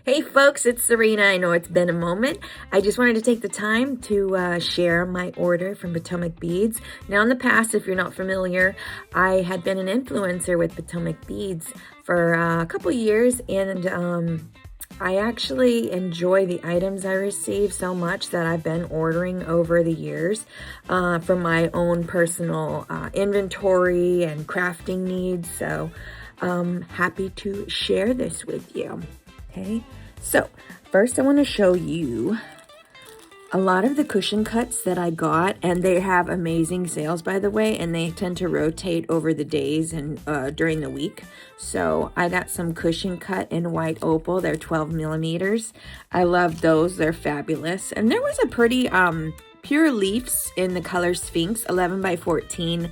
Hey folks, it's Serena. I know it's been a moment. I just wanted to take the time to share my order from Potomac Beads. Now in the past, if you're not familiar, I had been an influencer with Potomac Beads for a couple years, and I actually enjoy the items I receive so much that I've been ordering over the years for my own personal inventory and crafting needs. So happy to share this with you. Okay, so first I want to show you a lot of the cushion cuts that I got, and they have amazing sales, by the way, and they tend to rotate over the days and during the week. So I got some cushion cut in white opal. They're 12 millimeters. I love those. They're fabulous. And there was a pretty pure leaves in the color Sphinx 11 by 14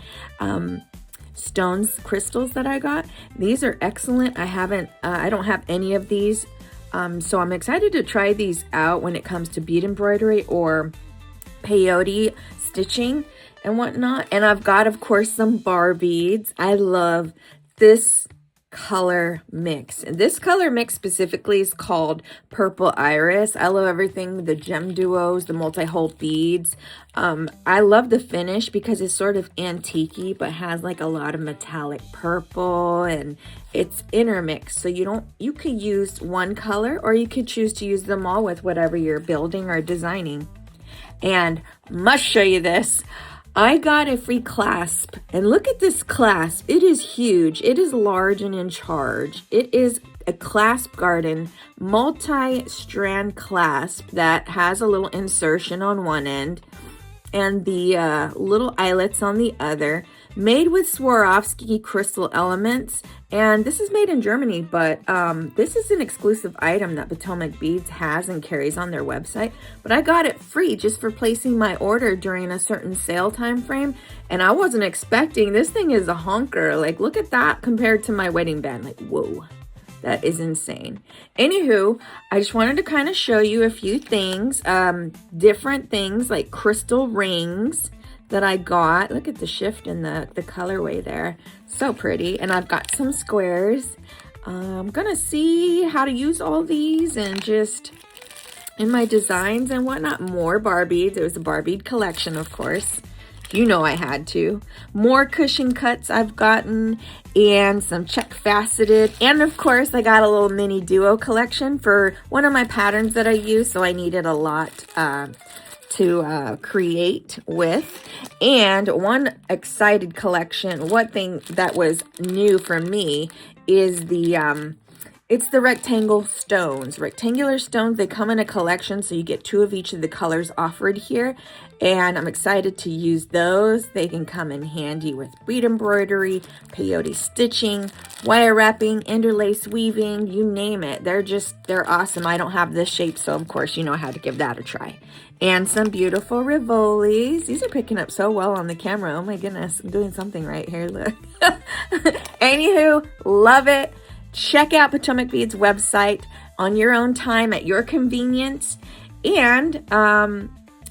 stones crystals that I got. These are excellent. I don't have any of these, so I'm excited to try these out when it comes to bead embroidery or peyote stitching and whatnot. And I've got, of course, some bar beads. I love this color mix, and this color mix specifically is called Purple Iris. I love everything, the gem duos, the multi-hole beads. I love the finish because it's sort of antique-y but has like a lot of metallic purple, and it's intermixed, so you could use one color or you could choose to use them all with whatever you're building or designing. And must show you this. I got a free clasp, and look at this clasp. It is huge. It is large and in charge. It is a clasp garden multi-strand clasp that has a little insertion on one end and the little eyelets on the other, made with Swarovski crystal elements. And this is made in Germany, but this is an exclusive item that Potomac Beads has and carries on their website. But I got it free just for placing my order during a certain sale time frame, and I wasn't expecting. This thing is a honker. Like, look at that compared to my wedding band. Like, whoa, that is insane. Anywho, I just wanted to kind of show you a few things, different things like crystal rings that I got. Look at the shift in the colorway there. So pretty. And I've got some squares. I'm gonna see how to use all these and just in my designs and whatnot. More bar beads. It was a bar bead collection, of course. You know I had to. More cushion cuts I've gotten, and some check faceted. And of course I got a little mini duo collection for one of my patterns that I use, so I needed a lot to create with. And one excited collection, one thing that was new for me is the it's the rectangular stones. They come in a collection, so you get 2 of each of the colors offered here, and I'm excited to use those. They can come in handy with bead embroidery, peyote stitching, wire wrapping, interlace weaving, you name it. They're awesome. I don't have this shape, so of course you know how to give that a try. And some beautiful Rivolis. These are picking up so well on the camera. Oh my goodness, I'm doing something right here, look. Anywho, love it. Check out Potomac Beads website on your own time at your convenience, and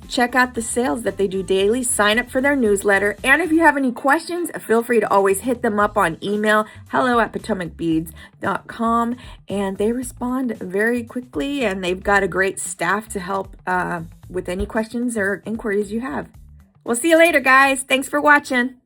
check out the sales that they do daily. Sign up for their newsletter, and if you have any questions, feel free to always hit them up on email, hello@potomacbeads.com, and they respond very quickly, and they've got a great staff to help with any questions or inquiries you have. We'll see you later, guys. Thanks for watching.